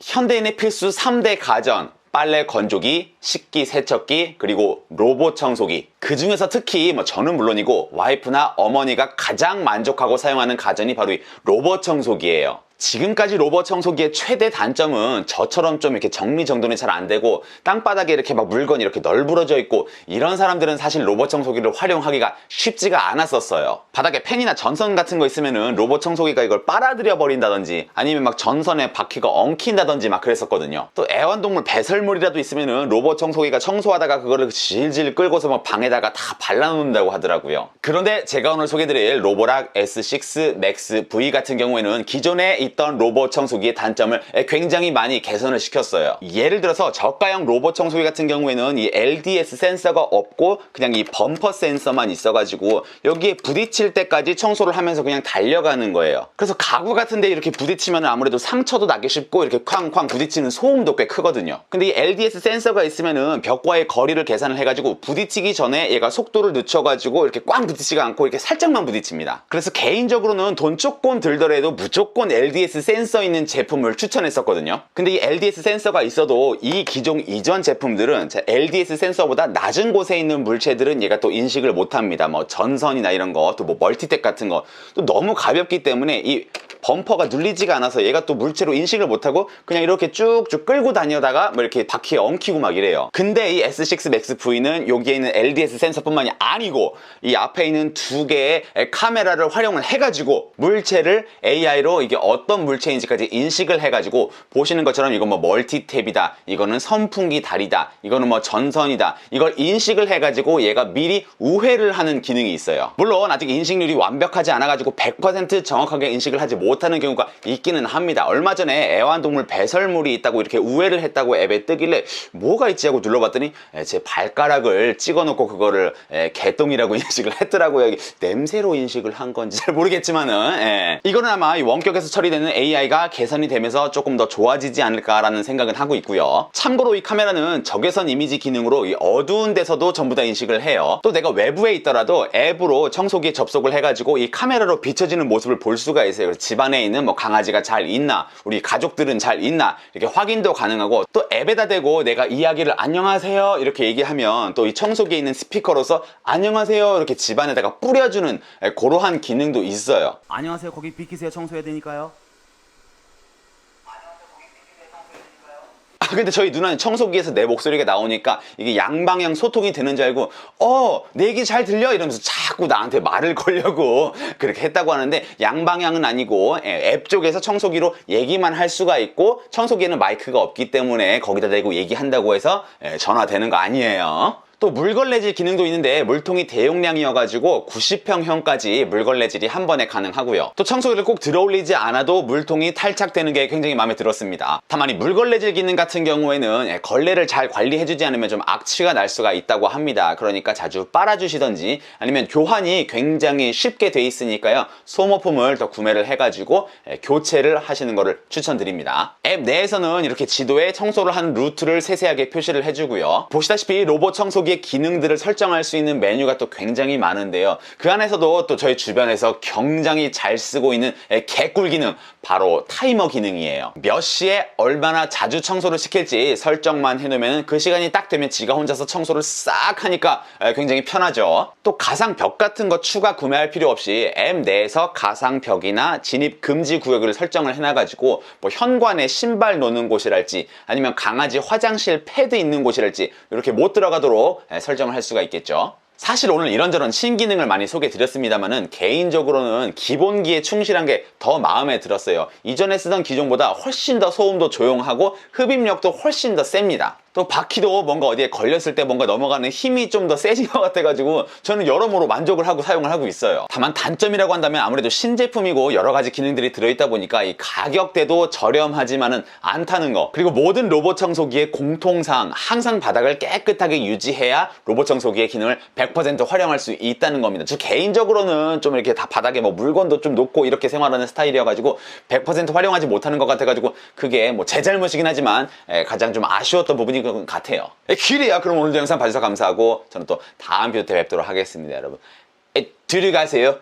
현대인의 필수 3대 가전, 빨래 건조기, 식기 세척기, 그리고 로봇 청소기. 그 중에서 특히 저는 물론이고 와이프나 어머니가 가장 만족하고 사용하는 가전이 바로 이 로봇 청소기예요. 지금까지 로봇 청소기의 최대 단점은 저처럼 좀 이렇게 정리정돈이 잘 안 되고 땅바닥에 이렇게 막 물건이 이렇게 널브러져 있고, 이런 사람들은 사실 로봇 청소기를 활용하기가 쉽지가 않았었어요. 바닥에 펜이나 전선 같은 거 있으면은 로봇 청소기가 이걸 빨아들여 버린다든지 아니면 막 전선에 바퀴가 엉킨다든지 막 그랬었거든요. 또 애완동물 배설물이라도 있으면은 로봇 청소기가 청소하다가 그거를 질질 끌고서 막 방에다가 다 발라놓는다고 하더라고요. 그런데 제가 오늘 소개드릴 로보락 S6 맥스 V 같은 경우에는 기존에 있던 로봇 청소기의 단점을 굉장히 많이 개선을 시켰어요. 예를 들어서 저가형 로봇 청소기 같은 경우에는 이 LDS 센서가 없고 그냥 이 범퍼 센서만 있어가지고 여기에 부딪힐 때까지 청소를 하면서 그냥 달려가는 거예요. 그래서 가구 같은데 이렇게 부딪히면 아무래도 상처도 나기 쉽고 이렇게 쾅쾅 부딪히는 소음도 꽤 크거든요. 근데 이 LDS 센서가 있으면은 벽과의 거리를 계산을 해가지고 부딪히기 전에 얘가 속도를 늦춰가지고 이렇게 꽝 부딪히지가 않고 이렇게 살짝만 부딪힙니다. 그래서 개인적으로는 돈 조금 들더라도 무조건 LDS 센서 있는 제품을 추천했었거든요. 근데 이 LDS 센서가 있어도 이 기종 이전 제품들은 LDS 센서보다 낮은 곳에 있는 물체들은 얘가 또 인식을 못합니다. 뭐 전선이나 이런 거, 또 뭐 멀티탭 같은 거 또 너무 가볍기 때문에 이 범퍼가 눌리지가 않아서 얘가 또 물체로 인식을 못하고 그냥 이렇게 쭉쭉 끌고 다니다가 뭐 이렇게 바퀴에 엉키고 막 이래요. 근데 이 S6 맥스 V는 여기에 있는 LDS 센서뿐만이 아니고 이 앞에 있는 두 개의 카메라를 활용을 해가지고 물체를 AI로 이게 어떤 물체인지까지 인식을 해가지고, 보시는 것처럼 이건 뭐 멀티탭이다, 이거는 선풍기 다리다, 이거는 뭐 전선이다, 이걸 인식을 해가지고 얘가 미리 우회를 하는 기능이 있어요. 물론 아직 인식률이 완벽하지 않아가지고 100% 정확하게 인식을 하지 못하는 경우가 있기는 합니다. 얼마 전에 애완동물 배설물이 있다고 이렇게 우회를 했다고 앱에 뜨길래 뭐가 있지 하고 눌러봤더니 제 발가락을 찍어놓고 그거를 개똥이라고 인식을 했더라고요. 냄새로 인식을 한 건지 잘 모르겠지만은 이거는 아마 이 원격에서 처리되는 AI가 개선이 되면서 조금 더 좋아지지 않을까라는 생각은 하고 있고요. 참고로 이 카메라는 적외선 이미지 기능으로 이 어두운 데서도 전부 다 인식을 해요. 또 내가 외부에 있더라도 앱으로 청소기에 접속을 해가지고 이 카메라로 비춰지는 모습을 볼 수가 있어요. 집안에 있는 뭐 강아지가 잘 있나, 우리 가족들은 잘 있나, 이렇게 확인도 가능하고, 또 앱에다 대고 내가 이야기를 안녕하세요 이렇게 얘기하면 또 이 청소기에 있는 스피커로서 안녕하세요 이렇게 집안에다가 뿌려주는 그러한 기능도 있어요. 안녕하세요. 거기 비키세요. 청소해야 되니까요. 근데 저희 누나는 청소기에서 내 목소리가 나오니까 이게 양방향 소통이 되는 줄 알고 내 얘기 잘 들려? 이러면서 자꾸 나한테 말을 걸려고 그렇게 했다고 하는데, 양방향은 아니고 앱 쪽에서 청소기로 얘기만 할 수가 있고, 청소기에는 마이크가 없기 때문에 거기다 대고 얘기한다고 해서 전화되는 거 아니에요. 또 물걸레질 기능도 있는데 물통이 대용량이어가지고 90평형까지 물걸레질이 한 번에 가능하고요. 또 청소기를 꼭 들어올리지 않아도 물통이 탈착되는 게 굉장히 마음에 들었습니다. 다만 이 물걸레질 기능 같은 경우에는 걸레를 잘 관리해주지 않으면 좀 악취가 날 수가 있다고 합니다. 그러니까 자주 빨아주시던지 아니면 교환이 굉장히 쉽게 돼 있으니까요, 소모품을 더 구매를 해가지고 교체를 하시는 거를 추천드립니다. 앱 내에서는 이렇게 지도에 청소를 하는 루트를 세세하게 표시를 해주고요. 보시다시피 로봇 청소기 기능들을 설정할 수 있는 메뉴가 또 굉장히 많은데요. 그 안에서도 또 저희 주변에서 굉장히 잘 쓰고 있는 개꿀 기능, 바로 타이머 기능이에요. 몇 시에 얼마나 자주 청소를 시킬지 설정만 해놓으면 그 시간이 딱 되면 지가 혼자서 청소를 싹 하니까 굉장히 편하죠. 또 가상벽 같은 거 추가 구매할 필요 없이 앱 내에서 가상벽이나 진입 금지 구역을 설정을 해놔가지고 뭐 현관에 신발 놓는 곳이랄지 아니면 강아지 화장실 패드 있는 곳이랄지 이렇게 못 들어가도록 설정을 할 수가 있겠죠. 사실 오늘 이런저런 신기능을 많이 소개해 드렸습니다만은 개인적으로는 기본기에 충실한 게 더 마음에 들었어요. 이전에 쓰던 기종보다 훨씬 더 소음도 조용하고 흡입력도 훨씬 더 셉니다. 또 바퀴도 뭔가 어디에 걸렸을 때 뭔가 넘어가는 힘이 좀 더 세진 것 같아가지고 저는 여러모로 만족을 하고 사용을 하고 있어요. 다만 단점이라고 한다면 아무래도 신제품이고 여러가지 기능들이 들어있다 보니까 이 가격대도 저렴하지만은 않다는 거, 그리고 모든 로봇 청소기의 공통사항, 항상 바닥을 깨끗하게 유지해야 로봇 청소기의 기능을 100% 활용할 수 있다는 겁니다. 저 개인적으로는 좀 이렇게 다 바닥에 뭐 물건도 좀 놓고 이렇게 생활하는 스타일이어가지고 100% 활용하지 못하는 것 같아가지고 그게 뭐 제 잘못이긴 하지만 가장 좀 아쉬웠던 부분이 것 같아요. 그래요. 그럼 오늘도 영상 봐주셔서 감사하고 저는 또 다음 비디오 때 뵙도록 하겠습니다, 여러분. 들어가세요.